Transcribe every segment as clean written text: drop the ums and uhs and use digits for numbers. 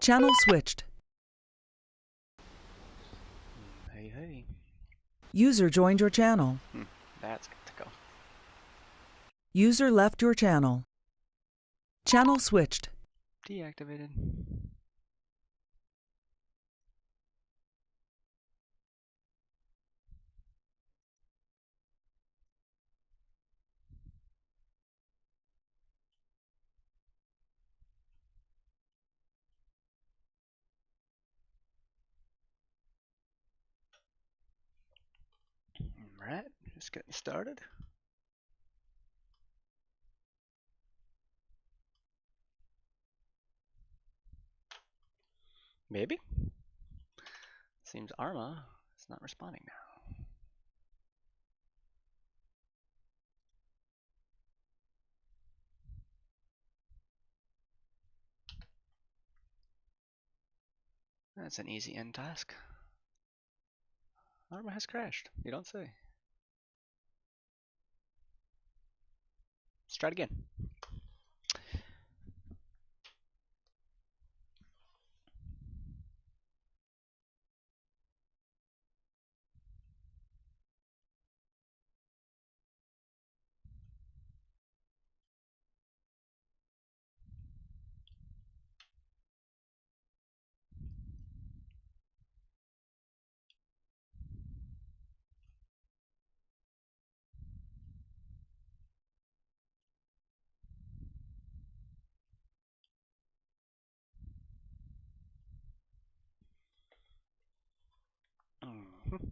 Channel switched. Hey, hey. User joined your channel. That's got to go. User left your channel. Channel switched. Deactivated. Alright, just getting started. Maybe? Seems Arma is not responding now. That's an easy end task. Arma has crashed. You don't say. Let's try it again. Mhm.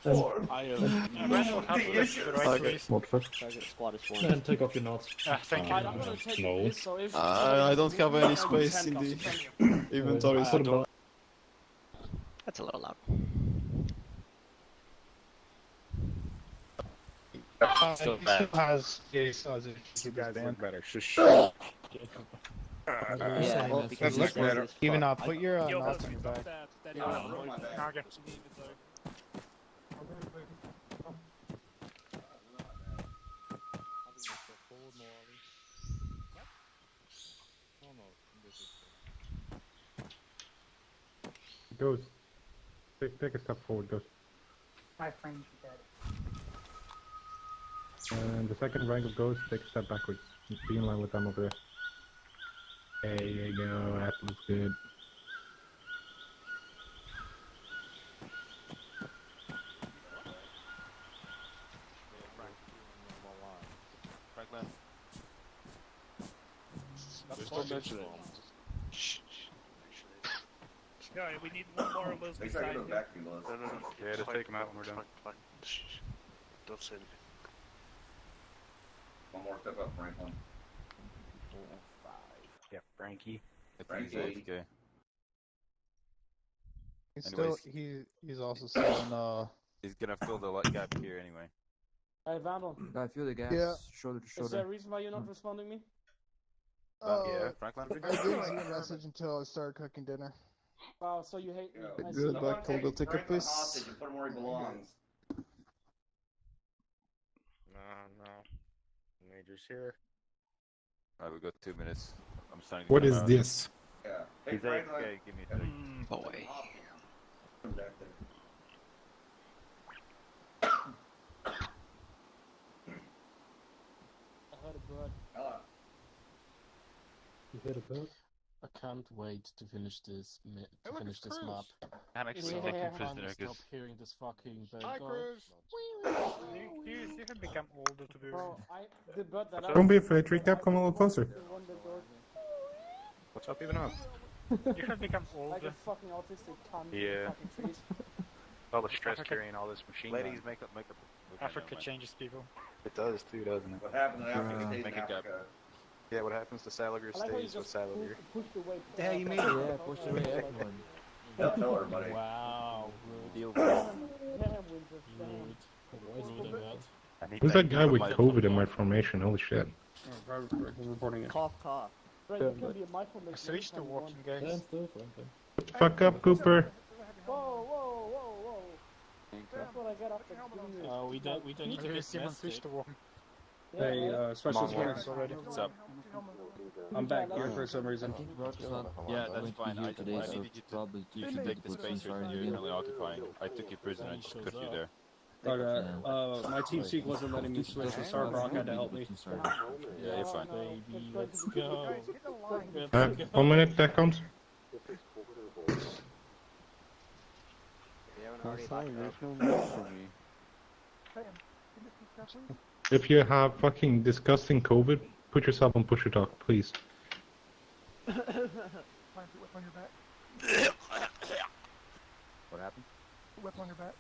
I will have the right place. What first? Target squad is And one. take off your knots. Thank you. I'm gonna take No. this, so if I don't have any space in the inventory. I don't. That's a little loud. Still has as if you guys look better. Shush. Yeah, well, because that looks he's better. Even put your Yo, knots in your bag. Okay. Ghost, take a step forward, Ghost. My friend dead. And the second rank of Ghost, take a step backwards. Be in line with them over there. There you go, that looks good. Yeah, we need one more of those beside you. Yeah, just take them out when we're done. Don't say anything. One more step up, Franklin. Yeah, Frankie. Frankie. He's still he's also still He's gonna fill the light gap here anyway. Hey, Ivanov, I feel the gas. Yeah. Shoulder to is shoulder. there a reason why you're not responding me? Yeah, Franklin. I didn't see a message until I started cooking dinner. Wow, so you hate me. I see. Good luck, told go take a Franklin piss. hostage and put him where he belongs. No. Major's here. Alright, we got 2 minutes. I'm starting. What is this? Yeah. Hey, He's Franklin. okay. Give me a second. Boy. Come back there. I heard a bird. Hello. You hit a boat? I can't wait to finish this map. Alex, Yeah, taking I prisoner Stop because hearing this fucking bird Hi, go. Cruz. You have become older to be. Bro, the bird that Don't be afraid, recap, come a little closer. What's up, Ivanov? You have become Like older. a fucking autistic cunt. Yeah. Fucking trees. All the stress carrying all this machine. Ladies, make up. Africa changes people. It does too, doesn't it? What happened in Africa stays in Make it gap. Africa. Yeah, what happens to Salagir I like how you stays with just Salagir. pushed away. Yeah, you made it. Yeah, push away everyone. Don't tell her, buddy. Wow, deal. Damn, Winter. rude. Rude about. Who's that guy with COVID in my formation? Holy shit. Reporting it. Cough, cough. Right, you can be a micro I switched to walking, guys. Stand still, Franklin. Shut the fuck up, Cooper. Whoa. That's what I get after doing this. We don't need to There get is Simon messed switched to walking. Hey, special It's already. What's up? I'm back here for some reason. Yeah, that's fine. I needed you to take the space you're currently occupying. I took you prisoner and just put you there. Okay, my team speak wasn't letting me switch, so Starrock had to help me. Yeah, you're fine. Baby, let's go. 1 minute, that comes. If you have fucking disgusting COVID, put yourself on pusher talk, please. What happened? Weapon on your back.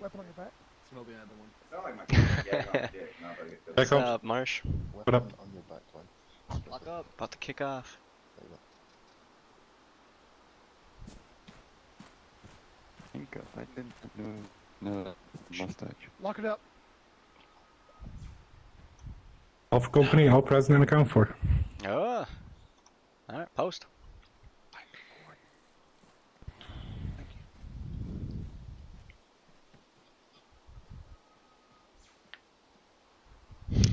Weapon on your back. Smell the other one. It's not like my kid gag on my dick, not that I get That What's comes. up, Marsh? What up? On your back, one. Lock up. About to kick off. I didn't know mustache. Lock it up. Alpha Company, all present and account for. Oh. Alright, post.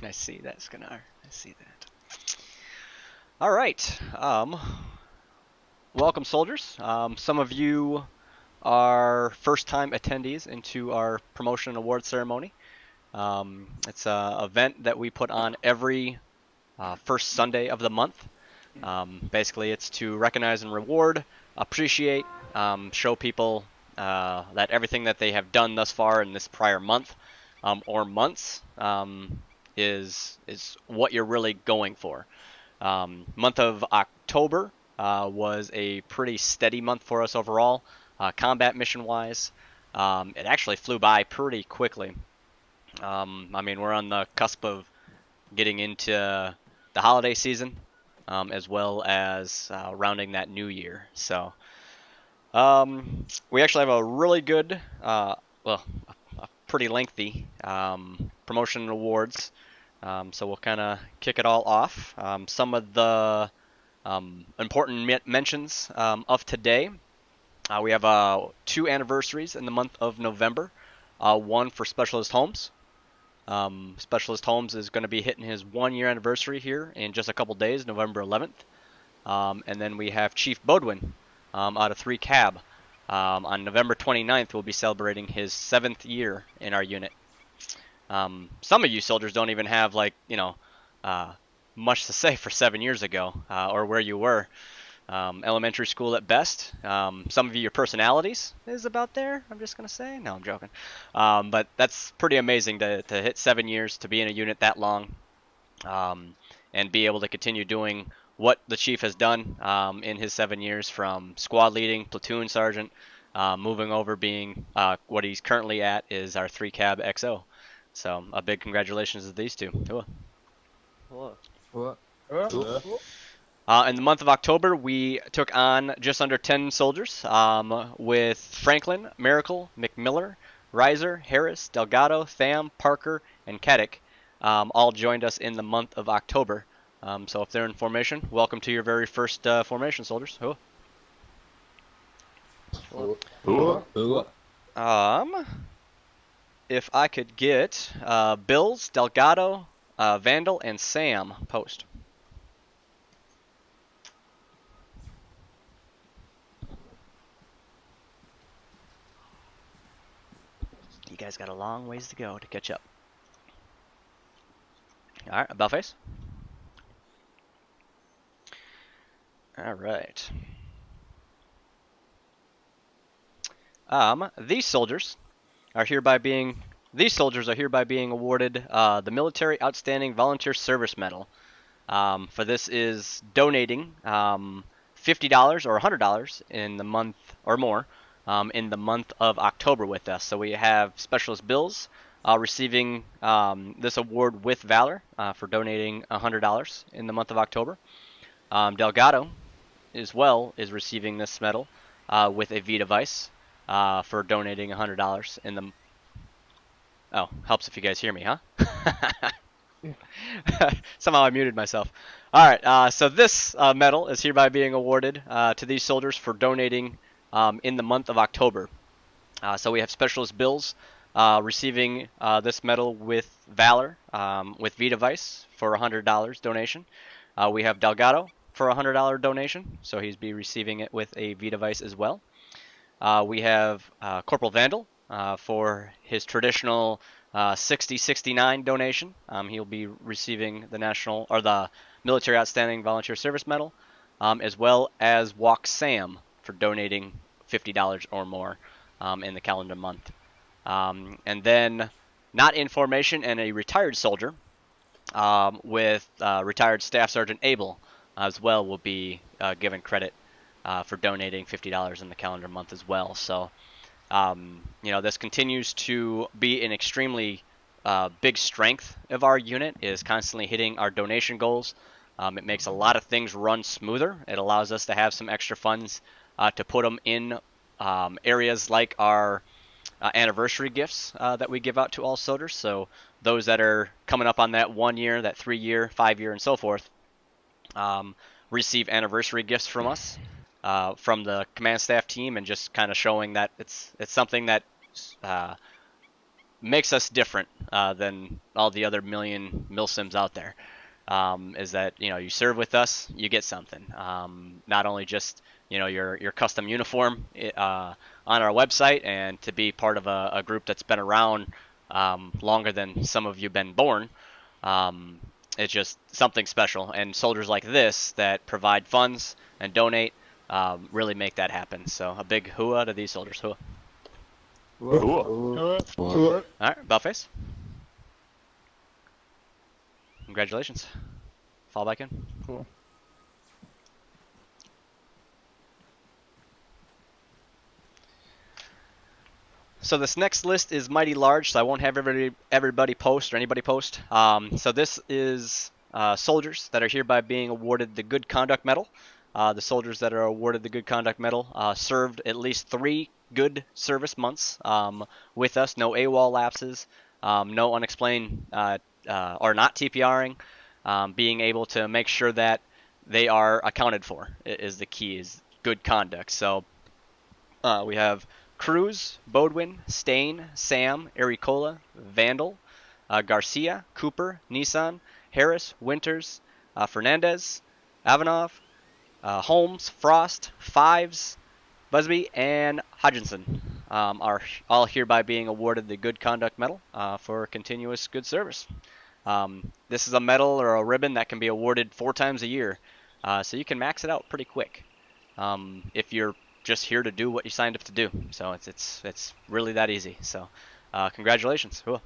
I see that, Schneider. I see that. Alright. Welcome, soldiers. Some of you are first-time attendees into our promotion and award ceremony. It's an event that we put on every first Sunday of the month. Basically, it's to recognize and reward, appreciate, show people that everything that they have done thus far in this prior month or months is what you're really going for. Month of October was a pretty steady month for us overall, combat mission-wise. It actually flew by pretty quickly. I mean, we're on the cusp of getting into the holiday season, as well as rounding that new year. So we actually have a really good, well, a pretty lengthy promotion and awards. So we'll kind of kick it all off. Some of the important mentions of today. We have 2 anniversaries in the month of November. One for Specialist Holmes. Specialist Holmes is going to be hitting his 1-year anniversary here in just a couple days, November 11th. And then we have Chief Bodwin out of 3 Cab. On November 29th, we'll be celebrating his 7th year in our unit. Some of you soldiers don't even have, like, much to say for 7 years ago, or where you were. Elementary school at best. Some of you, your personalities is about there, I'm just going to say. No, I'm joking. But that's pretty amazing to hit 7 years, to be in a unit that long, and be able to continue doing what the chief has done in his 7 years, from squad leading, platoon sergeant, moving over, being what he's currently at is our 3 Cab XO. So a big congratulations to these two. In the month of October, we took on just under 10 soldiers, with Franklin, Miracle, McMiller, Reiser, Harris, Delgado, Tham, Parker, and Keddick all joined us in the month of October. So if they're in formation, welcome to your very first formation, soldiers. If I could get Bills, Delgado, Vandal, and Sam post. You guys got a long ways to go to catch up. All right, about face. All right. These soldiers are hereby being awarded the Military Outstanding Volunteer Service Medal. For this is donating $50 or $100 in the month or more in the month of October with us. So we have Specialist Bills receiving this award with Valor for donating $100 in the month of October. Delgado as well is receiving this medal with a V device for donating $100 in the... Oh, helps if you guys hear me, huh? Somehow I muted myself. All right, so this medal is hereby being awarded to these soldiers for donating in the month of October. So we have Specialist Bills receiving this medal with Valor with V device for $100 donation. We have Delgado for a $100 donation, so he's be receiving it with a V device as well. We have Corporal Vandal for his traditional 60-69 donation. He'll be receiving the national or the Military Outstanding Volunteer Service Medal, as well as Walk Sam for donating $50 or more in the calendar month. And then not in formation and a retired soldier with retired Staff Sergeant Abel as well will be given credit for donating $50 in the calendar month as well. So this continues to be an extremely big strength of our unit, is constantly hitting our donation goals. It makes a lot of things run smoother. It allows us to have some extra funds to put them in areas like our anniversary gifts that we give out to all soldiers. So those that are coming up on that 1 year, that 3 year, 5 year, and so forth, receive anniversary gifts from us, from the command staff team, and just kind of showing that it's something that makes us different than all the other million milsims out there. Is that you serve with us, you get something. Not only just your custom uniform on our website, and to be part of a group that's been around longer than some of you been born. It's just something special, and soldiers like this that provide funds and donate really make that happen. So a big hooah to these soldiers. Hooah. All right, about face. Congratulations. Fall back in. Cool. So this next list is mighty large, so I won't have everybody post or anybody post. So this is soldiers that are hereby being awarded the Good Conduct Medal. The soldiers that are awarded the Good Conduct Medal served at least 3 good service months with us, no AWOL lapses, no unexplained or not TPRing, being able to make sure that they are accounted for is the key, is good conduct. So we have Cruz, Bodwin, Stain, Sam, Aricola, Vandal, Garcia, Cooper, Nissan, Harris, Winters, Fernandez, Ivanov, Holmes, Frost, Fives, Busby, and Hodgkinson are all hereby being awarded the Good Conduct Medal for continuous good service. This is a medal or a ribbon that can be awarded 4 times a year, so you can max it out pretty quick if you're just here to do what you signed up to do. So it's really that easy. So congratulations. Cool.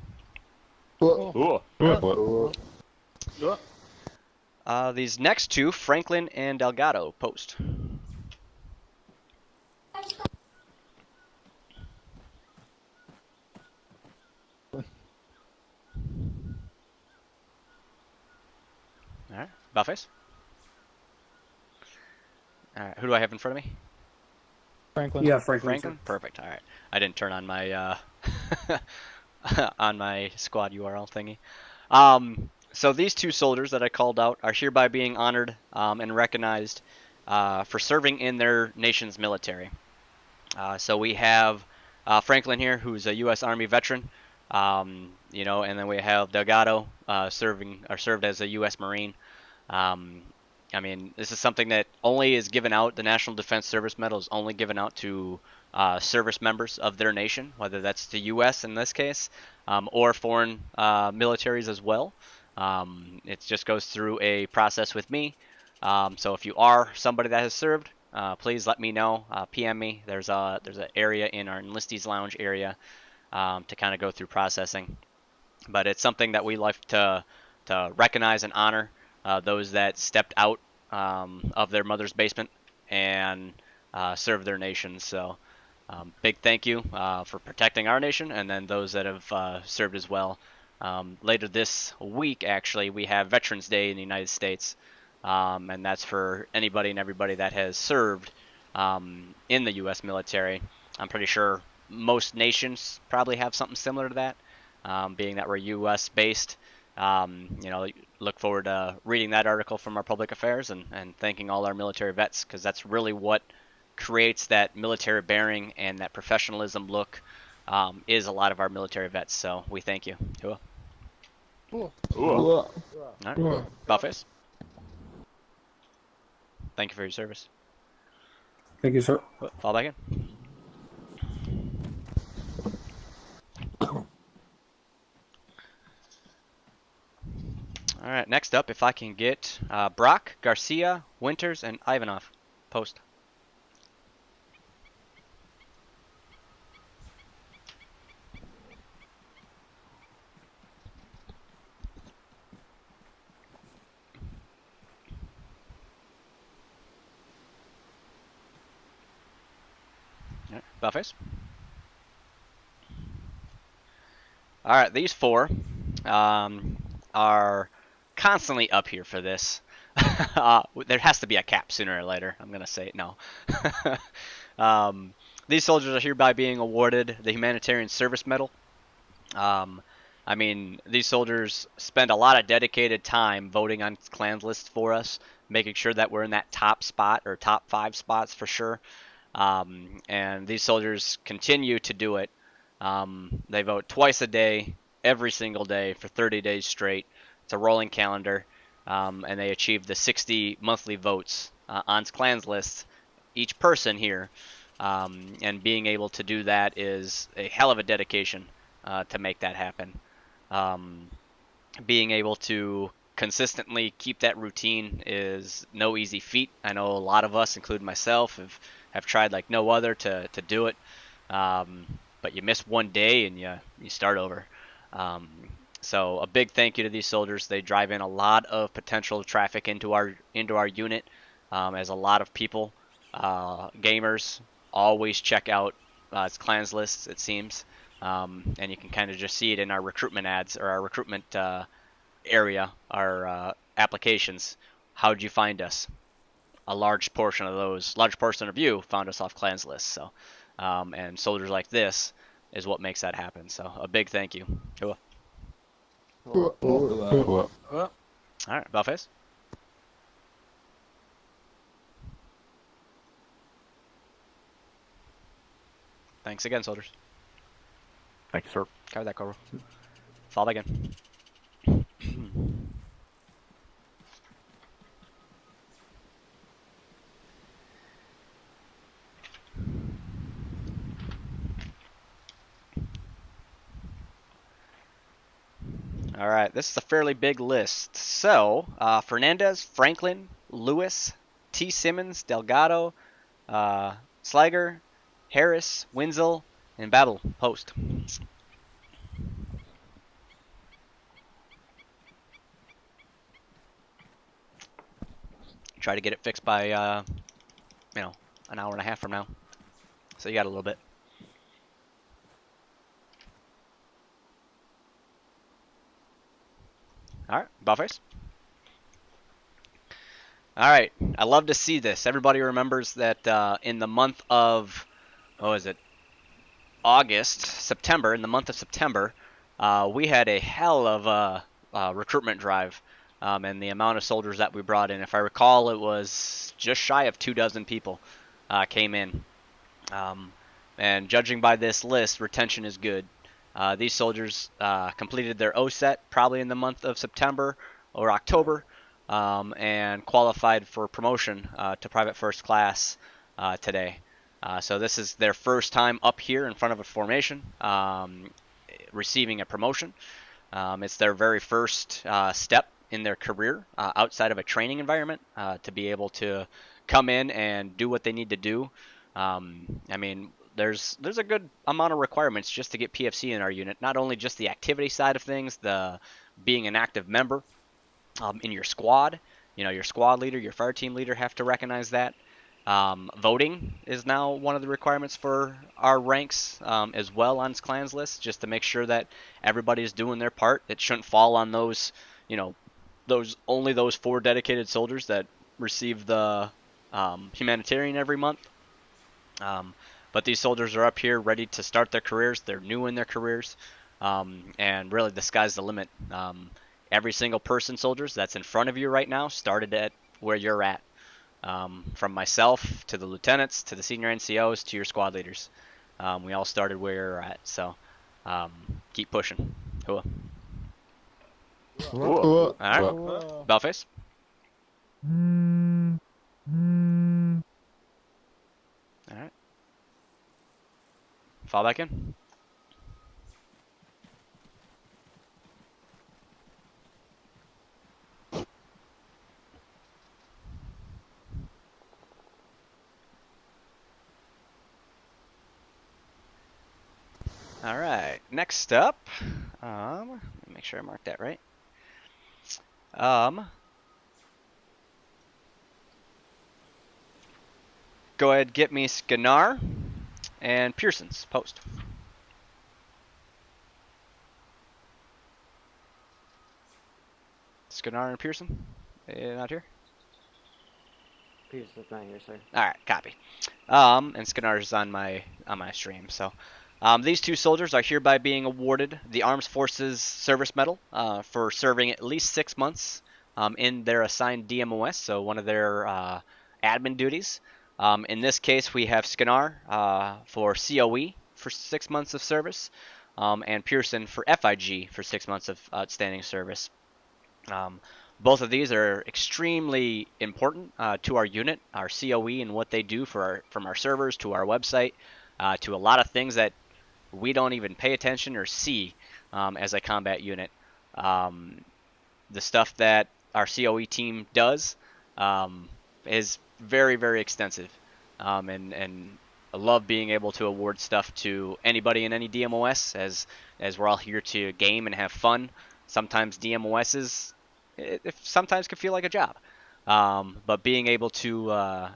These next 2, Franklin and Delgado, post. All right, Buffets. All right, who do I have in front of me? Franklin. Yeah, Franklin. Franklin? Perfect. All right. I didn't turn on my on my squad URL thingy. So these 2 soldiers that I called out are hereby being honored and recognized for serving in their nation's military. So we have Franklin here, who's a U.S. Army veteran, you know, and then we have Delgado served as a U.S. Marine. I mean, this is something that only is given out. The National Defense Service Medal is only given out to service members of their nation, whether that's the U.S. in this case, or foreign militaries as well. It just goes through a process with me. So if you are somebody that has served, please let me know. PM me. There's an area in our enlistees lounge area to kind of go through processing. But it's something that we like to recognize and honor. Those that stepped out of their mother's basement and served their nation. So big thank you for protecting our nation, and then those that have served as well. Later this week, actually, we have Veterans Day in the United States, and that's for anybody and everybody that has served in the U.S. military. I'm pretty sure most nations probably have something similar to that, being that we're U.S. based. You know, look forward to reading that article from our public affairs and thanking all our military vets, because that's really what creates that military bearing and that professionalism look, is a lot of our military vets. So we thank you. Cool. All right. Buffets. Thank you for your service. Thank you, sir. Fall back in. All right, next up, if I can get Brock, Garcia, Winters, and Ivanov. Post. All right, Buffets. All right, these 4 are constantly up here for this. There has to be a cap sooner or later. I'm gonna say it no. These soldiers are hereby being awarded the Humanitarian Service Medal. I mean, these soldiers spend a lot of dedicated time voting on clans lists for us, making sure that we're in that top spot or top 5 spots for sure. And these soldiers continue to do it. They vote twice a day, every single day for 30 days straight. It's a rolling calendar, and they achieved the 60 monthly votes on clans lists, each person here, and being able to do that is a hell of a dedication to make that happen. Being able to consistently keep that routine is no easy feat. I know a lot of us, including myself, have tried like no other to do it, but you miss one day and you start over. So a big thank you to these soldiers. They drive in a lot of potential traffic into our unit, as a lot of people, gamers, always check out as clans lists, it seems. And you can kind of just see it in our recruitment ads or our recruitment area, our applications. How'd you find us? A large portion of you found us off clans lists. So, and soldiers like this is what makes that happen. So, a big thank you. Cool. All right, Bellface. Thanks again, soldiers. Thank you, sir. Cover that, Cobra. Fall back in. All right, this is a fairly big list. So, Fernandez, Franklin, Lewis, T. Simmons, Delgado, Sliger, Harris, Wenzel, and Battle Post. Try to get it fixed by, you know, an hour and a half from now. So you got a little bit. All right, Bellface. All right, I love to see this. Everybody remembers that in the month of, what was it, September, in the month of September, we had a hell of a recruitment drive, and the amount of soldiers that we brought in. If I recall, it was just shy of 24 people came in. And judging by this list, retention is good. These soldiers completed their OSET probably in the month of September or October, and qualified for promotion to Private First Class today. So this is their first time up here in front of a formation, receiving a promotion. It's their very first step in their career outside of a training environment to be able to come in and do what they need to do. I mean, there's a good amount of requirements just to get PFC in our unit. Not only just the activity side of things, the being an active member in your squad. You know, your squad leader, your fire team leader have to recognize that. Voting is now one of the requirements for our ranks as well on clans list, just to make sure that everybody is doing their part. It shouldn't fall on those, you know, only those 4 dedicated soldiers that receive the Humanitarian every month. But these soldiers are up here ready to start their careers. They're new in their careers, and really the sky's the limit. Every single person, soldiers, that's in front of you right now started at where you're at. From myself to the lieutenants to the senior NCOs to your squad leaders. We all started where you're at, so keep pushing. Cool. All right, Bellface. All right. Fall back in. All right, next up, let me make sure I marked that right. Go ahead, get me Schneider and Pearson's post. Schneider and Pearson, not here? Pearson's not here, sir. All right, copy. And Schneider's on my stream, so. These 2 soldiers are hereby being awarded the Armed Forces Service Medal for serving at least 6 months in their assigned DMOS, so one of their admin duties. In this case, we have Schneider for COE for 6 months of service, and Pearson for FIG for 6 months of outstanding service. Both of these are extremely important to our unit, our COE, and what they do from our servers to our website, to a lot of things that we don't even pay attention or see as a combat unit. The stuff that our COE team does is very, very extensive. And I love being able to award stuff to anybody in any DMOS as we're all here to game and have fun. Sometimes DMOSs sometimes can feel like a job. But being able to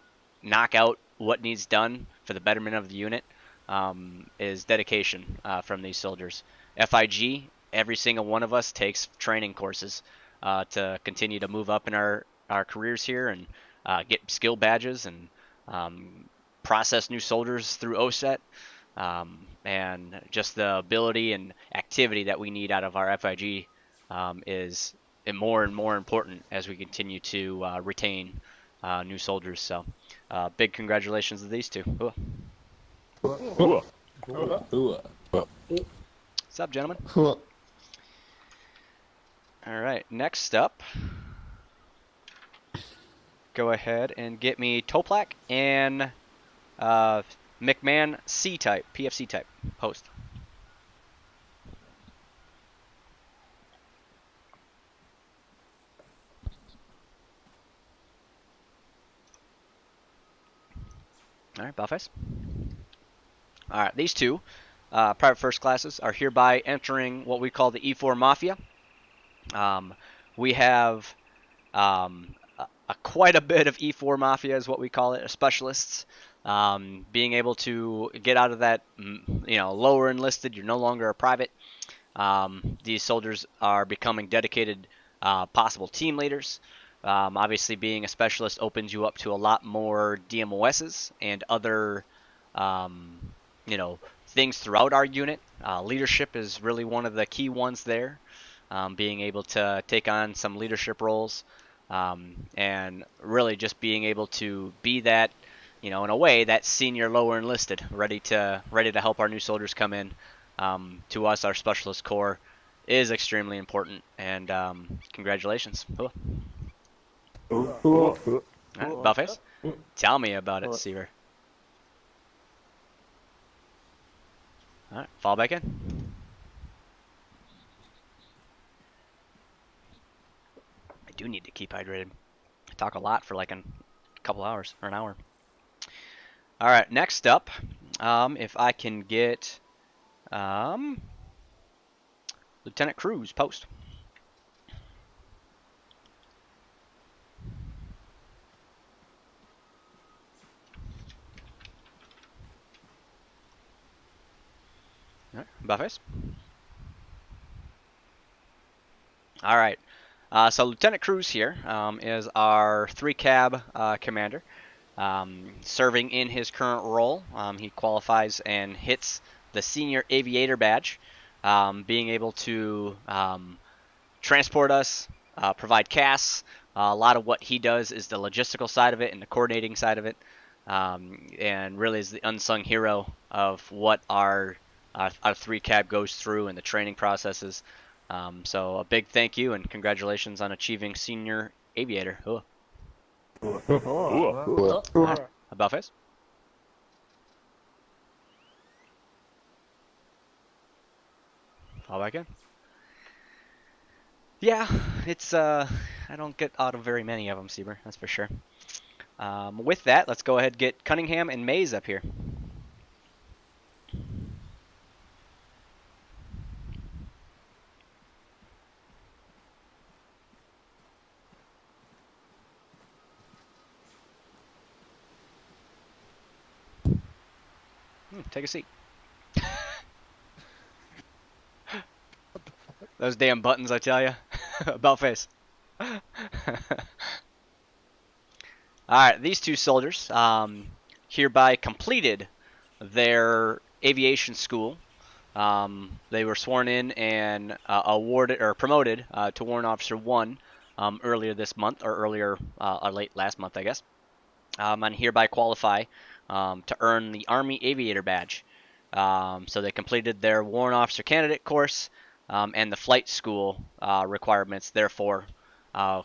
knock out what needs done for the betterment of the unit is dedication from these soldiers. FIG, every single one of us takes training courses to continue to move up in our careers here and get skill badges and process new soldiers through OSET, and just the ability and activity that we need out of our FIG is more and more important as we continue to retain new soldiers. So big congratulations to these two. What's up, gentlemen? All right, next up, go ahead and get me Toplak and McMahon C-type, PFC type, post. All right, Belface. All right, these two private first classes are hereby entering what we call the E4 Mafia. We have quite a bit of E4 Mafia is what we call it, specialists. Being able to get out of that, lower enlisted, you're no longer a private. These soldiers are becoming dedicated possible team leaders. Obviously, being a specialist opens you up to a lot more DMOSs and other, things throughout our unit. Leadership is really one of the key ones there. Being able to take on some leadership roles, and really just being able to be that, in a way, that senior lower enlisted, ready to help our new soldiers come in. To us, our specialist corps is extremely important, and congratulations. Cool. All right, Buffface, tell me about it, Seaver. All right, fall back in. I do need to keep hydrated. I talk a lot for like a couple hours or an hour. All right, next up, if I can get Lieutenant Cruz, post. All right, Buffface. All right. So Lieutenant Cruz here is our 3-cab commander. Serving in his current role, he qualifies and hits the Senior Aviator badge, being able to transport us, provide CAS. A lot of what he does is the logistical side of it and the coordinating side of it, and really is the unsung hero of what our 3-cab goes through and the training processes. So a big thank you and congratulations on achieving Senior Aviator. About face. Fall back in. Yeah, it's I don't get out of very many of them, Sieber, that's for sure. With that, let's go ahead and get Cunningham and Mays up here. Take a seat. Those damn buttons, I tell you. About face. Alright, these two soldiers hereby completed their aviation school. They were sworn in and awarded or promoted to Warrant Officer 1 earlier this month, or earlier, or late last month, I guess. And hereby qualify to earn the Army Aviator Badge. So they completed their Warrant Officer Candidate course and the flight school requirements, therefore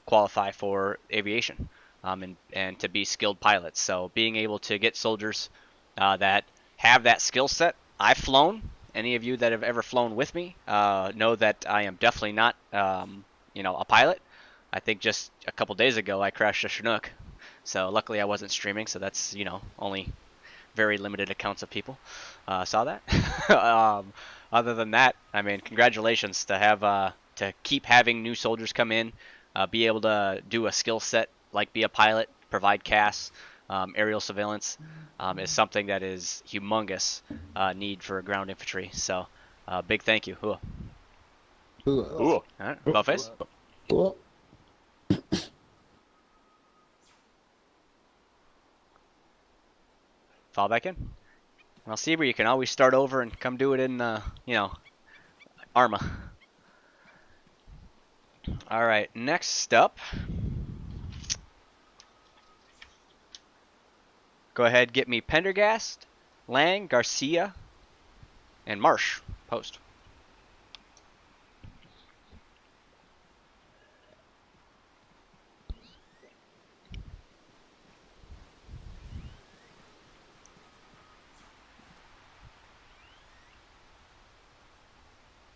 qualify for aviation and to be skilled pilots. So being able to get soldiers that have that skill set. I've flown. Any of you that have ever flown with me know that I am definitely not a pilot. I think just a couple days ago I crashed a Chinook. So luckily I wasn't streaming, so that's, only very limited accounts of people saw that. Other than that, I mean, congratulations to have to keep having new soldiers come in, be able to do a skill set like be a pilot, provide CAS, Aerial surveillance is something that is humongous need for ground infantry. So big thank you. Ooh. All right, about face. Fall back in. And I'll see where you can always start over and come do it in, you know, Arma. All right, next up. Go ahead, get me Pendergast, Lang, Garcia, and Marsh. Post.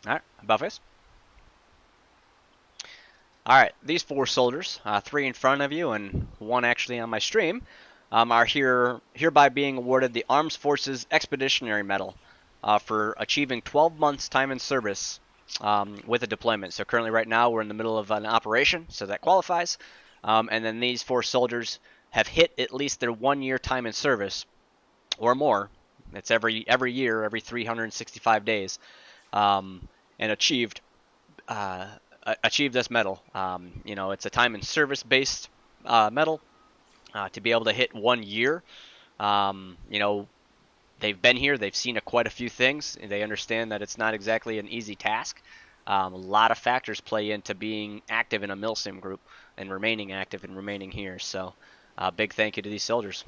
All right, about face. All right, these 4 soldiers, 3 in front of you and 1 actually on my stream, are hereby being awarded the Armed Forces Expeditionary Medal for achieving 12 months time in service with a deployment. So currently right now we're in the middle of an operation, so that qualifies. And then these 4 soldiers have hit at least their 1-year time in service or more. It's every year, every 365 days, and achieved this medal. You know, it's a time and service based medal to be able to hit 1 year. You know, they've been here, they've seen quite a few things, and they understand that it's not exactly an easy task. A lot of factors play into being active in a milsim group and remaining active and remaining here. So big thank you to these soldiers.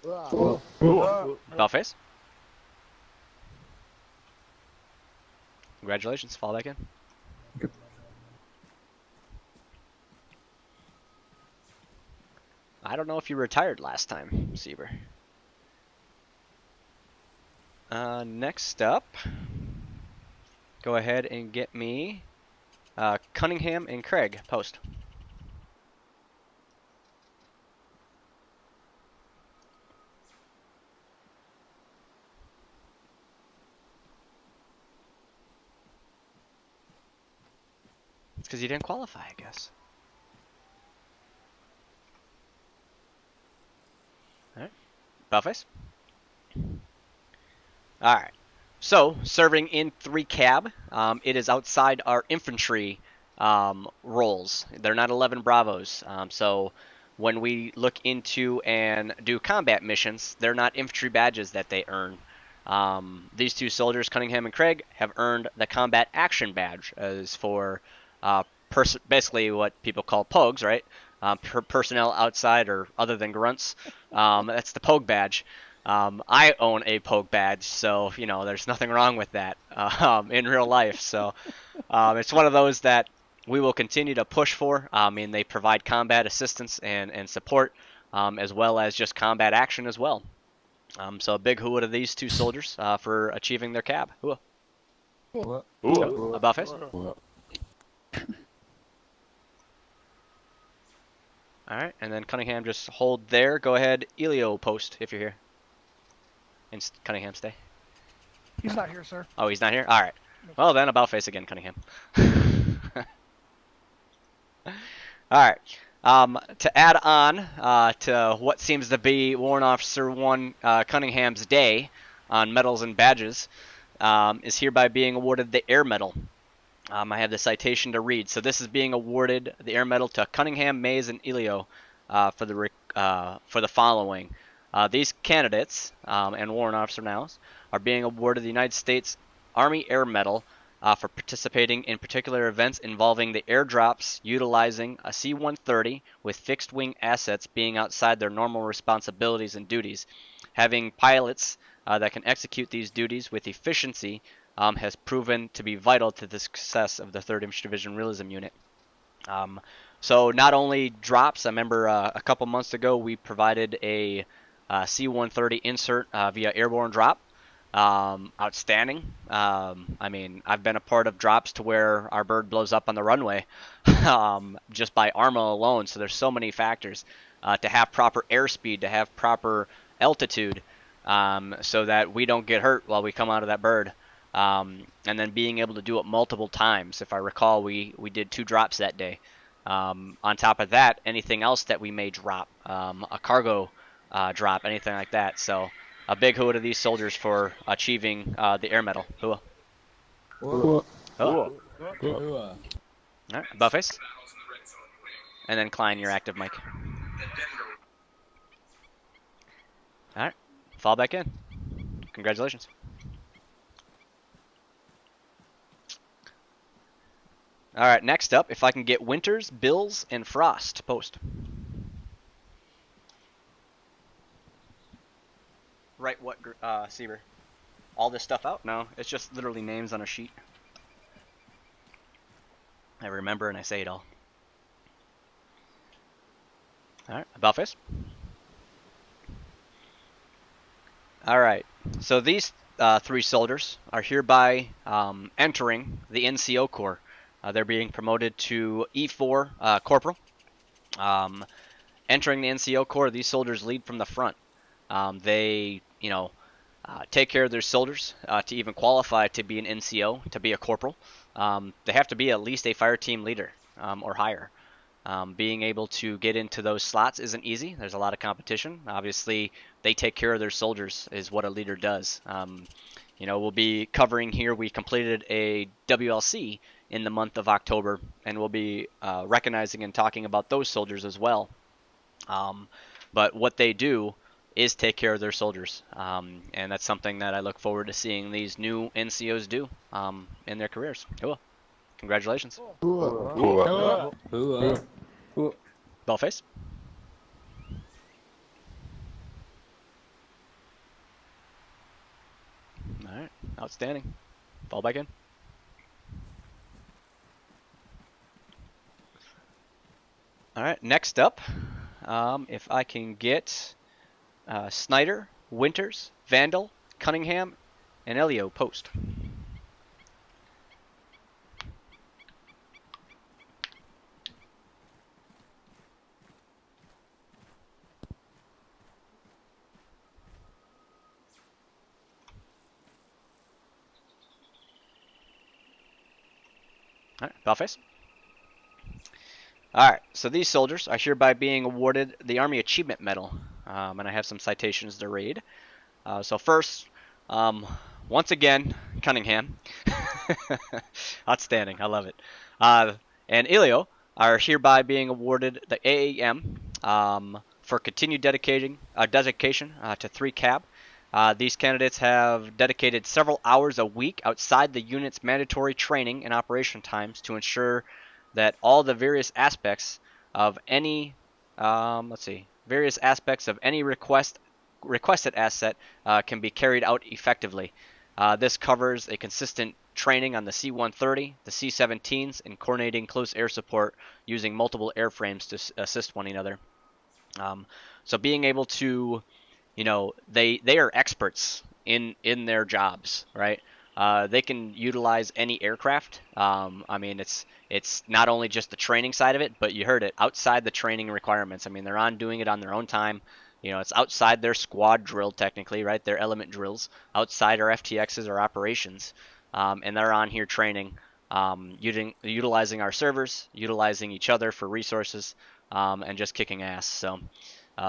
About face. Congratulations, fall back in. I don't know if you retired last time, Sieber. Next up, go ahead and get me Cunningham and Craig. Post. It's because you didn't qualify, I guess. Alright. Buffface. Alright. So, serving in 3 cab, it is outside our infantry roles. They're not 11 Bravos. So, when we look into and do combat missions, they're not infantry badges that they earn. These 2 soldiers, Cunningham and Craig, have earned the combat action badge as for basically what people call pogues, right? Personnel outside or other than grunts. That's the pogue badge. I own a pogue badge, so you know there's nothing wrong with that in real life. So it's one of those that we will continue to push for. I mean, they provide combat assistance and support, as well as just combat action as well. So a big hooah to these 2 soldiers for achieving their cab. Hooah. Hooah. About face. Alright, and then Cunningham just hold there. Go ahead, Elio post if you're here. And Cunningham stay. He's not here, sir. Oh, he's not here? Alright. Well then, about face again, Cunningham. Alright. To add on to what seems to be Warrant Officer 1 Cunningham's day on medals and badges, is hereby being awarded the Air Medal. I have the citation to read. So this is being awarded the Air Medal to Cunningham, Mays, and Elio for the following. These candidates and warrant officer nows are being awarded the United States Army Air Medal for participating in particular events involving the airdrops utilizing a C-130 with fixed-wing assets being outside their normal responsibilities and duties. Having pilots that can execute these duties with efficiency has proven to be vital to the success of the 3rd Infantry Division Realism Unit. So not only drops, I remember a couple months ago we provided a C-130 insert via airborne drop. Outstanding. I mean, I've been a part of drops to where our bird blows up on the runway just by ARMA alone, so there's so many factors. To have proper airspeed, to have proper altitude, so that we don't get hurt while we come out of that bird. And then being able to do it multiple times. If I recall, we did 2 drops that day. On top of that, anything else that we may drop, a cargo drop, anything like that. So a big hua to these soldiers for achieving the air medal. Hua. Hua. Hua. All right, Buffface. And then Klein, your active mic. All right, fall back in. Congratulations. All right, next up, if I can get Winters, Bills, and Frost post. Right, what, Sieber? All this stuff out? No, it's just literally names on a sheet. I remember and I say it all. All right, about face. All right, so these 3 soldiers are hereby entering the NCO Corps. They're being promoted to E4 Corporal. Entering the NCO Corps, these soldiers lead from the front. They, take care of their soldiers to even qualify to be an NCO, to be a corporal. They have to be at least a fire team leader or higher. Being able to get into those slots isn't easy. There's a lot of competition. Obviously, they take care of their soldiers is what a leader does. We'll be covering here. We completed a WLC in the month of October, and we'll be recognizing and talking about those soldiers as well. But what they do is take care of their soldiers, and that's something that I look forward to seeing these new NCOs do in their careers. Cool. Congratulations. Bellface. All right, outstanding. Fall back in. All right, next up, if I can get Schneider, Winters, Vandal, Cunningham, and Elio post. All right, Bellface. All right, so these soldiers are hereby being awarded the Army Achievement Medal, and I have some citations to read. So first, once again, Cunningham. Outstanding, I love it. And Elio are hereby being awarded the AAM for continued dedication to 3 cab. These candidates have dedicated several hours a week outside the unit's mandatory training and operation times to ensure that all the various aspects of any requested asset can be carried out effectively. This covers a consistent training on the C-130, the C-17s, and coordinating close air support using multiple airframes to assist one another. So being able to, they are experts in their jobs, right? They can utilize any aircraft. It's not only just the training side of it, but you heard it, outside the training requirements. They're doing it on their own time. It's outside their squad drill technically, right? Their element drills, outside our FTXs or operations. And they're on here training, utilizing our servers, utilizing each other for resources, and just kicking ass. So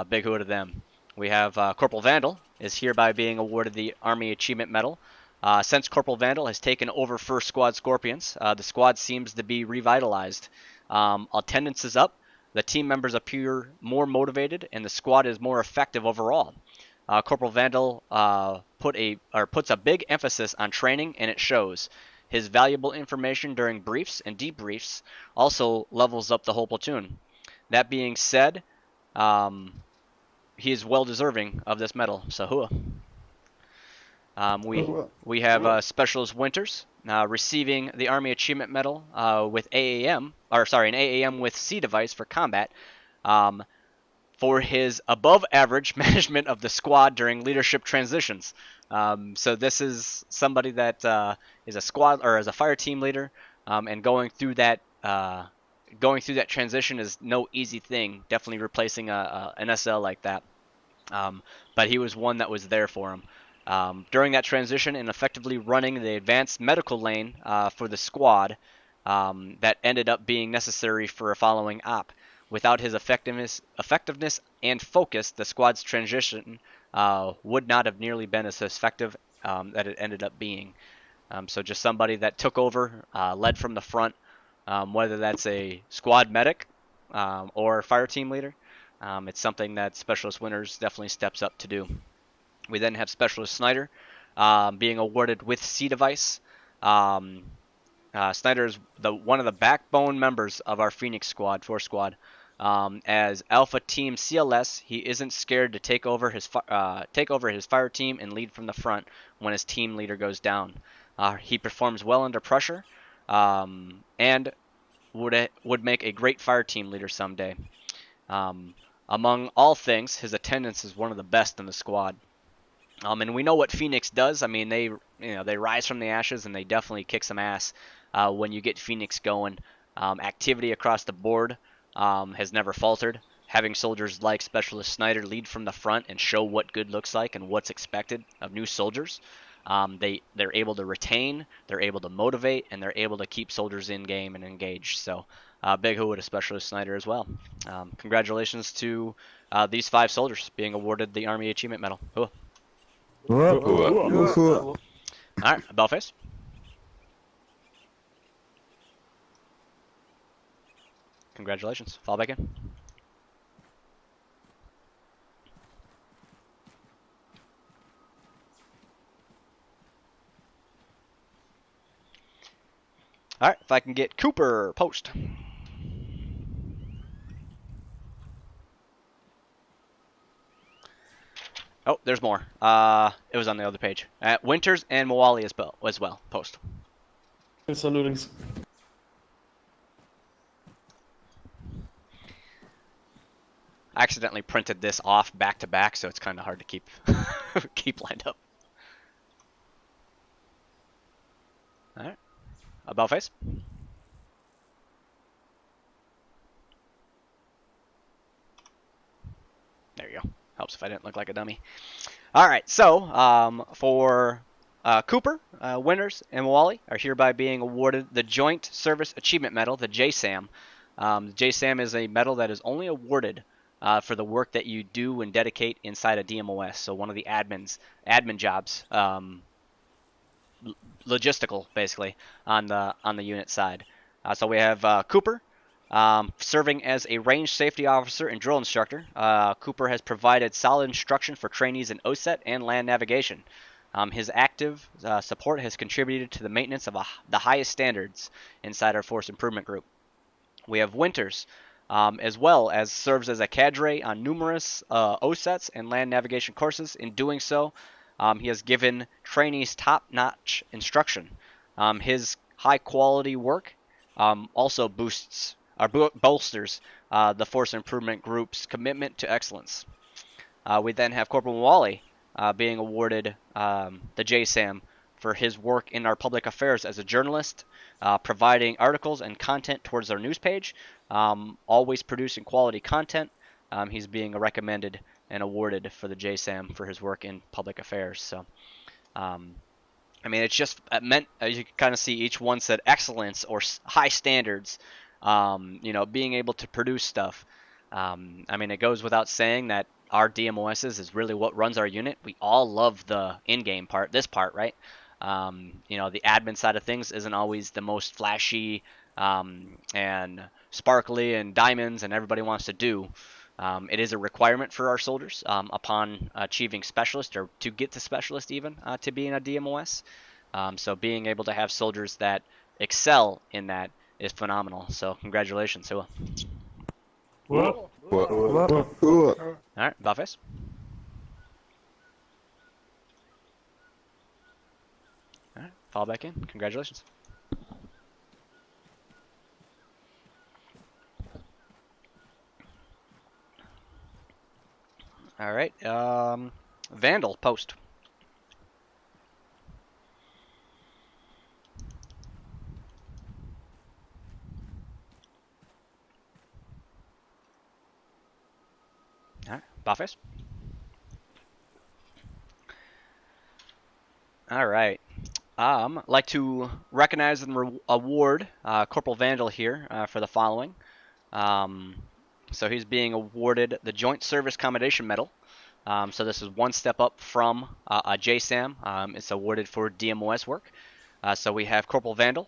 big hoo to them. We have Corporal Vandal is hereby being awarded the Army Achievement Medal. Since Corporal Vandal has taken over First Squad Scorpions, the squad seems to be revitalized. Attendance is up, the team members appear more motivated, and the squad is more effective overall. Corporal Vandal puts a big emphasis on training, and it shows. His valuable information during briefs and debriefs also levels up the whole platoon. That being said, he is well deserving of this medal. So hua. We have Specialist Winters receiving the Army Achievement Medal with an AAM with C device for combat for his above average management of the squad during leadership transitions. So this is somebody that is a squad or as a fire team leader, and going through that transition is no easy thing. Definitely replacing an SL like that. But he was one that was there for him. During that transition and effectively running the advanced medical lane for the squad, that ended up being necessary for a following op. Without his effectiveness and focus, the squad's transition would not have nearly been as effective that it ended up being. So just somebody that took over, led from the front, whether that's a squad medic or fire team leader. It's something that Specialist Winters definitely steps up to do. We then have Specialist Schneider being awarded with C device. Schneider is one of the backbone members of our Phoenix squad, Force Squad. As Alpha Team CLS, he isn't scared to take over his fire team and lead from the front when his team leader goes down. He performs well under pressure, and would make a great fire team leader someday. Among all things, his attendance is one of the best in the squad. And we know what Phoenix does. I mean, they rise from the ashes, and they definitely kick some ass when you get Phoenix going. Activity across the board has never faltered. Having soldiers like Specialist Schneider lead from the front and show what good looks like and what's expected of new soldiers, they're able to retain, they're able to motivate, and they're able to keep soldiers in game and engaged. So big hoo to Specialist Schneider as well. Congratulations to these 5 soldiers being awarded the Army Achievement Medal. Hoo. All right, about face. Congratulations. Fall back in. All right, if I can get Cooper post. Oh, there's more. It was on the other page. Winters and Moali as well. Post. Salutings. I accidentally printed this off back to back, so it's kind of hard to keep keep lined up. All right. About face. There you go. Helps if I didn't look like a dummy. All right, so for Cooper, Winters, and Moali are hereby being awarded the Joint Service Achievement Medal, the JSAM. The JSAM is a medal that is only awarded for the work that you do and dedicate inside a DMOS. So one of the admin jobs, logistical basically on the unit side. So we have Cooper. Serving as a range safety officer and drill instructor, Cooper has provided solid instruction for trainees in OSET and land navigation. His active support has contributed to the maintenance of the highest standards inside our Force Improvement Group. We have Winters, as well as serves as a cadre on numerous OSETs and land navigation courses. In doing so, he has given trainees top-notch instruction. His high-quality work also bolsters the Force Improvement Group's commitment to excellence. We then have Corporal Moali being awarded the JSAM for his work in our public affairs as a journalist, providing articles and content towards our news page, always producing quality content. He's being recommended and awarded for the JSAM for his work in public affairs. So, I mean, it's just meant, as you can kind of see, each one said excellence or high standards. Being able to produce stuff. I mean, it goes without saying that our DMOSs is really what runs our unit. We all love the in-game part, this part, right? The admin side of things isn't always the most flashy and sparkly and diamonds and everybody wants to do. It is a requirement for our soldiers upon achieving specialist or to get to specialist even to be in a DMOS. So being able to have soldiers that excel in that is phenomenal. So congratulations, Hua. All right, about face. All right, fall back in. Congratulations. All right, Vandal post. Alright, Boffice. Alright. I'd like to recognize and award Corporal Vandal here for the following. So he's being awarded the Joint Service Commendation Medal. So this is one step up from a JSAM. It's awarded for DMOS work. So we have Corporal Vandal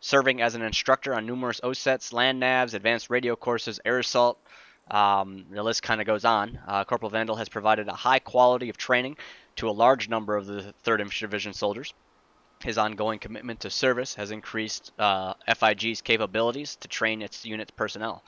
serving as an instructor on numerous OSETs, land navs, advanced radio courses, air assault. The list kind of goes on. Corporal Vandal has provided a high quality of training to a large number of the 3rd Infantry Division soldiers. His ongoing commitment to service has increased FIG's capabilities to train its unit's personnel.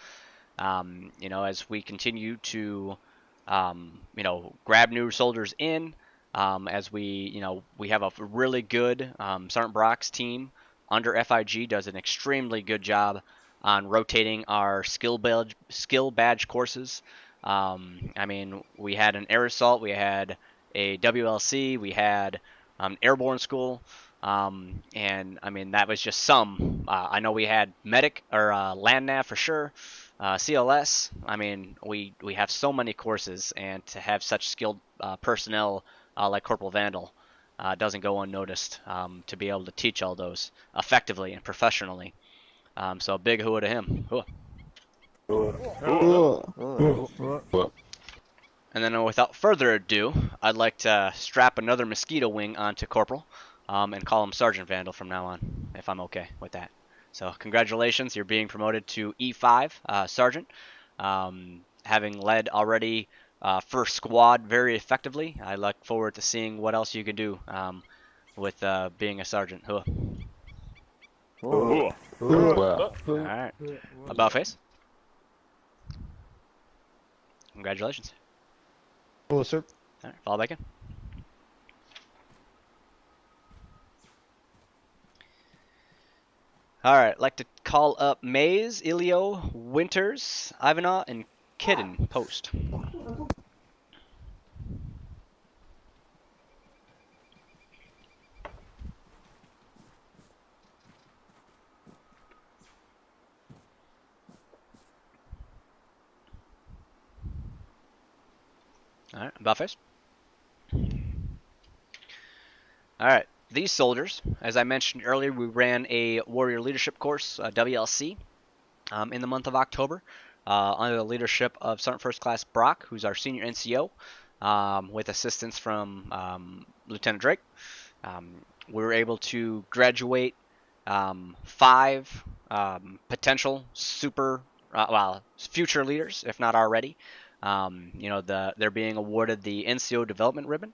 As we continue to, grab new soldiers in, as we have a really good Sergeant Brock's team under FIG does an extremely good job on rotating our skill badge courses. We had an air assault, we had a WLC, we had airborne school, and that was just some. I know we had medic or land nav for sure, CLS. We have so many courses, and to have such skilled personnel like Corporal Vandal doesn't go unnoticed. To be able to teach all those effectively and professionally. So a big hooah to him. Hooah. And then without further ado, I'd like to strap another mosquito wing onto Corporal and call him Sergeant Vandal from now on, if I'm okay with that. So congratulations, you're being promoted to E5 Sergeant. Having led already first squad very effectively, I look forward to seeing what else you can do with being a Sergeant. Hooah. Alright. About face. Congratulations. Cool, sir. Alright, fall back in. Alright, I'd like to call up Mays, Ilio, Winters, Ivanov, and Kidden post. Alright, about face. Alright, these soldiers, as I mentioned earlier, we ran a Warrior Leadership course, WLC, in the month of October, under the leadership of Sergeant First Class Brock, who's our senior NCO, with assistance from Lieutenant Drake. We were able to graduate 5 potential future leaders, if not already. They're being awarded the NCO Development Ribbon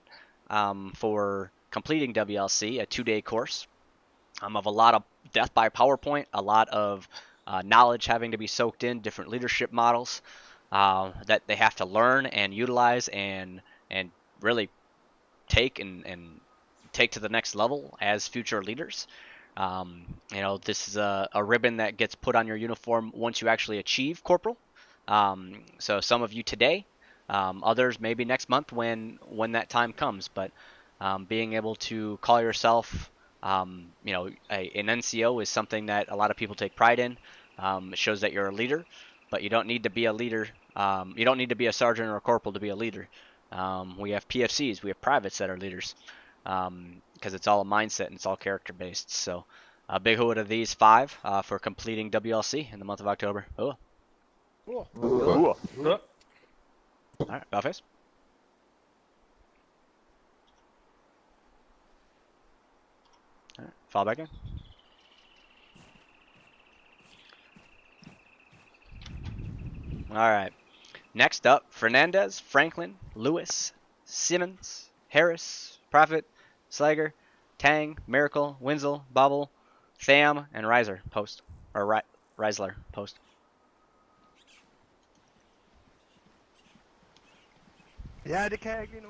for completing WLC, a 2-day course of a lot of death by PowerPoint, a lot of knowledge having to be soaked in, different leadership models that they have to learn and utilize and really take and take to the next level as future leaders. This is a ribbon that gets put on your uniform once you actually achieve corporal. So some of you today, others maybe next month when that time comes, but being able to call yourself an NCO is something that a lot of people take pride in. It shows that you're a leader, but you don't need to be a leader. You don't need to be a sergeant or a corporal to be a leader. We have PFCs, we have privates that are leaders, because it's all a mindset and it's all character based. So a big hooah to these 5 for completing WLC in the month of October. Hooah. All right, about face. All right, fall back in. All right. Next up, Fernandez, Franklin, Lewis, Simmons, Harris, Prophet, Slager, Tang, Miracle, Winslow, Bubble, Tham, and Riser post, or Reisler post. Yeah, the keg, you know.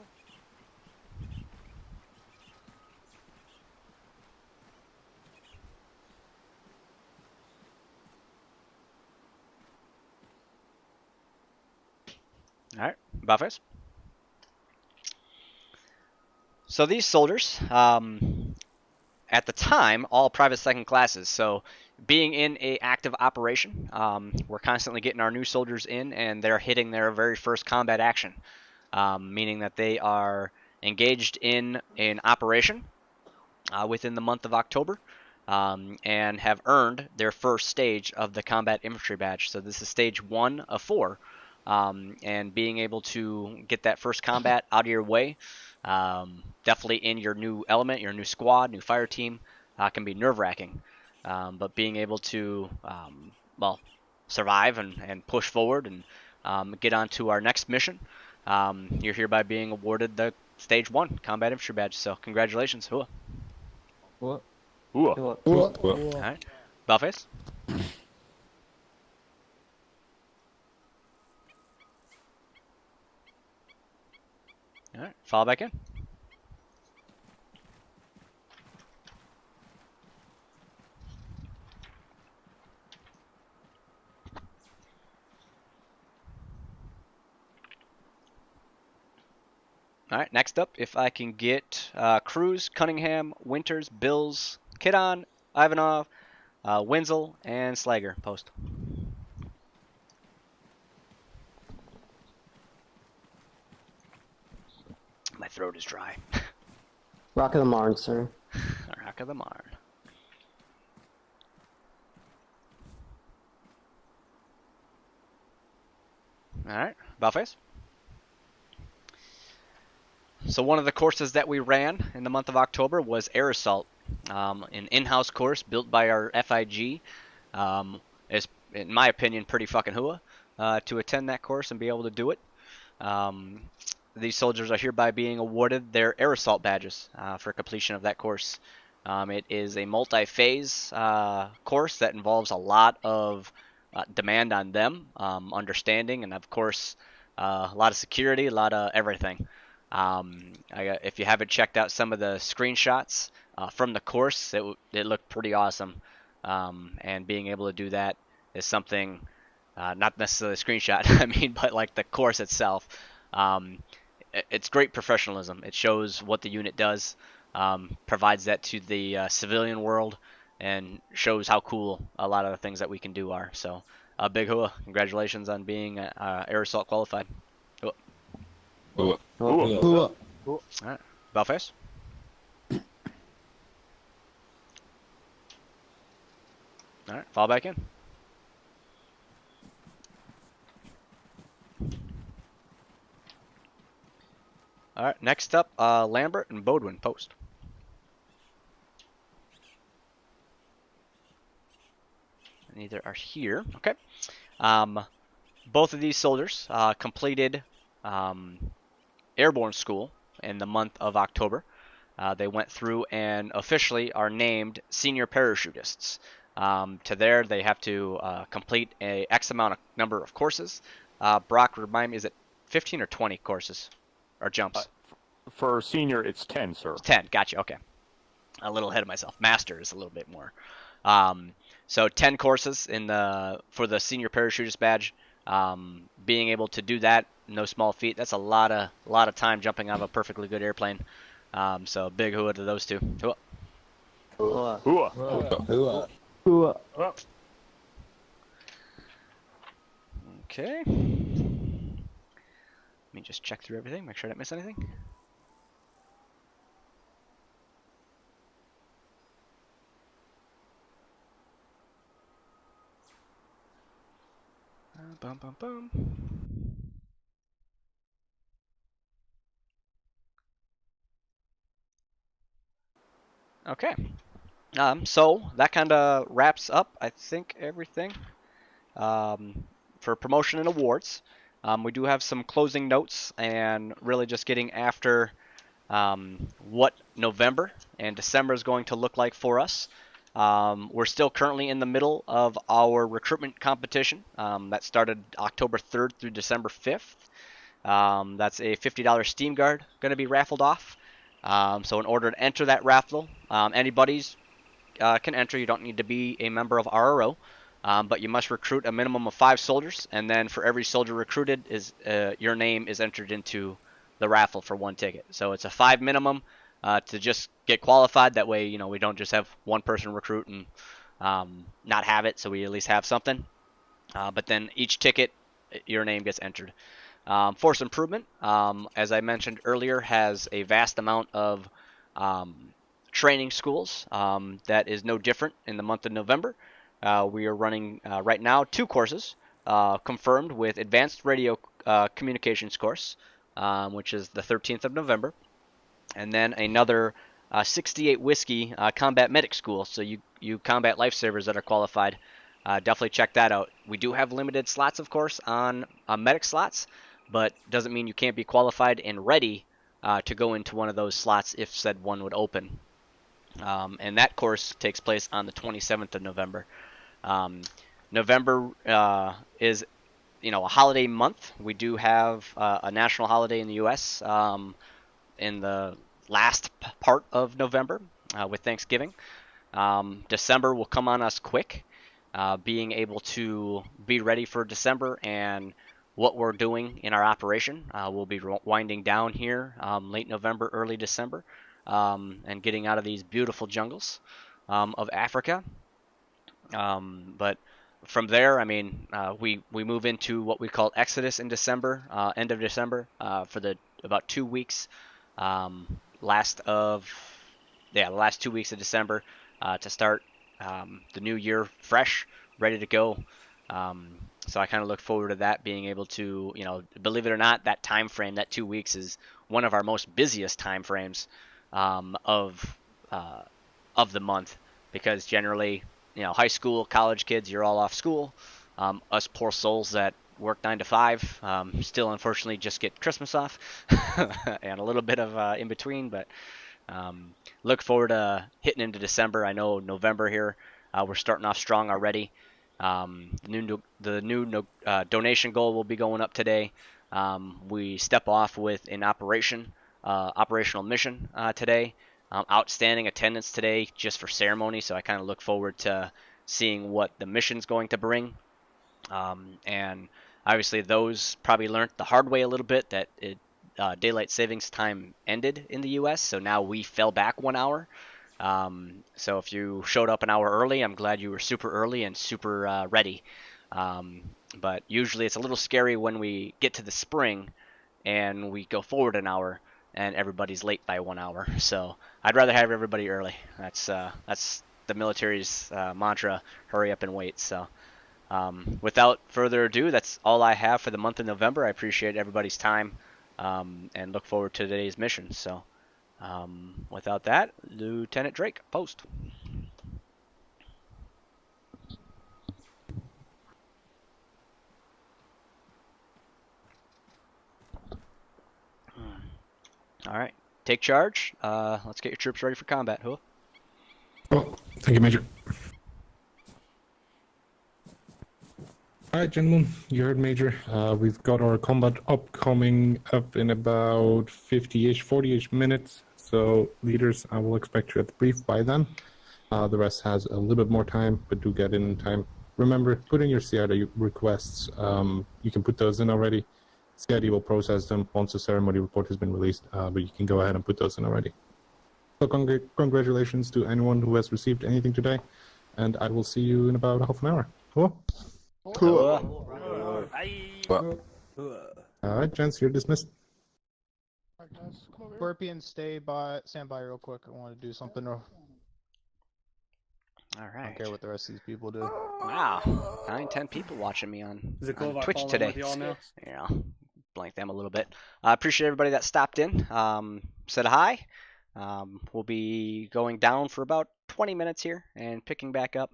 All right, about face. So these soldiers, at the time, all private second classes. So being in a active operation, we're constantly getting our new soldiers in, and they're hitting their very first combat action, meaning that they are engaged in an operation, within the month of October, and have earned their first stage of the Combat Infantry Badge. So this is stage 1 of 4, and being able to get that first combat out of your way, definitely in your new element, your new squad, new fire team, can be nerve-wracking. But being able to, well, survive and push forward and get on to our next mission, you're hereby being awarded the Stage 1 Combat Infantry Badge. So congratulations. Hua. What? Alright. Bellface? Alright, fall back in. Alright, next up, if I can get Cruz, Cunningham, Winters, Bills, Kidon, Ivanov, Wenzel, and Slager post. My throat is dry. Rock of the Marn, sir. Rock of the Marn. Alright, Bellface. So one of the courses that we ran in the month of October was Air Assault, an in-house course built by our FIG. Is, in my opinion, pretty fucking hua to attend that course and be able to do it. These soldiers are hereby being awarded their Air Assault badges for completion of that course. It is a multi-phase course that involves a lot of demand on them, understanding, and of course a lot of security, a lot of everything. If you haven't checked out some of the screenshots from the course, it looked pretty awesome. And being able to do that is something, not necessarily a screenshot, I mean, but like the course itself. It's great professionalism. It shows what the unit does, provides that to the civilian world, and shows how cool a lot of the things that we can do are. So, big hua. Congratulations on being Air Assault qualified. Hua. Alright, Bellface? Alright, fall back in. Alright, next up, Lambert and Bodwin post. Neither are here. Okay. Both of these soldiers completed airborne school in the month of October. They went through and officially are named senior parachutists. To there, they have to complete a X number of courses. Brock, remind me, is it 15 or 20 courses or jumps? For senior, it's 10, sir. 10, gotcha, okay. A little ahead of myself. Master is a little bit more. So 10 courses for the senior parachutist badge. Being able to do that, no small feat. That's a lot of time jumping out of a perfectly good airplane. So big hua to those two. Hua. Hua. Hua. Hua. Okay. Let me just check through everything, make sure I didn't miss anything. Bum, bum, bum. Okay. So that kind of wraps up, I think, everything for promotion and awards. We do have some closing notes and really just getting after what November and December is going to look like for us. We're still currently in the middle of our recruitment competition that started October 3rd through December 5th. That's a $50 Steam Guard going to be raffled off. So in order to enter that raffle, anybody's can enter. You don't need to be a member of RRO, but you must recruit a minimum of 5 soldiers, and then for every soldier recruited, your name is entered into the raffle for 1 ticket. So it's a 5 minimum to just get qualified. That way, we don't just have one person recruit and not have it, so we at least have something. But then each ticket, your name gets entered. Force Improvement, as I mentioned earlier, has a vast amount of training schools. That is no different in the month of November. We are running right now 2 courses confirmed with Advanced Radio Communications course, which is the 13th of November, and then another 68 Whiskey Combat Medic School. So you combat lifesavers that are qualified, definitely check that out. We do have limited slots, of course, on medic slots, but doesn't mean you can't be qualified and ready to go into one of those slots if said one would open. And that course takes place on the 27th of November. November is, a holiday month. We do have a national holiday in the U.S. In the last part of November with Thanksgiving. December will come on us quick. Being able to be ready for December and what we're doing in our operation. We'll be winding down here late November, early December, and getting out of these beautiful jungles of Africa. But from there, we move into what we call Exodus in December, end of December, for about 2 weeks, last 2 weeks of December, to start the new year fresh, ready to go. So I kind of look forward to that, being able to, believe it or not, that time frame, that 2 weeks, is one of our most busiest time frames of the month, because generally, high school, college kids, you're all off school. Us poor souls that work 9 to 5 still unfortunately just get Christmas off and a little bit of in between, but look forward to hitting into December. I know November here, we're starting off strong already. The new donation goal will be going up today. We step off with an operational mission today. Outstanding attendance today just for ceremony, so I kind of look forward to seeing what the mission's going to bring. And obviously those probably learned the hard way a little bit that daylight savings time ended in the U.S., so now we fell back 1 hour. So if you showed up an hour early, I'm glad you were super early and super ready. But usually it's a little scary when we get to the spring and we go forward an hour and everybody's late by 1 hour. So I'd rather have everybody early. That's the military's mantra: hurry up and wait. So without further ado, that's all I have for the month of November. I appreciate everybody's time and look forward to today's mission. So without that, Lieutenant Drake, post. All right, take charge. Let's get your troops ready for combat. Who? Oh, thank you, Major. All right, gentlemen, you heard Major. We've got our combat upcoming up in about 50-ish, 40-ish minutes. So, leaders, I will expect you at the brief by then. The rest has a little bit more time, but do get in time. Remember, put in your CID requests. You can put those in already. CID will process them once the ceremony report has been released, but you can go ahead and put those in already. So congratulations to anyone who has received anything today, and I will see you in about half an hour. Cool? Cool. All right, gents, you're dismissed. Scorpion, stand by real quick. I want to do something real. All right. I don't care what the rest of these people do. Wow, 9-10 people watching me on Twitch call today. with y'all now? Yeah, blank them a little bit. I appreciate everybody that stopped in. Said hi. We'll be going down for about 20 minutes here and picking back up.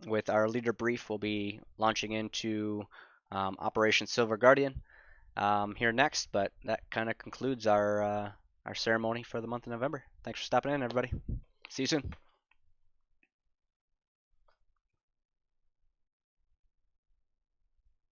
With our leader brief, we'll be launching into Operation Silver Guardian here next. But that kind of concludes our ceremony for the month of November. Thanks for stopping in, everybody. See you soon.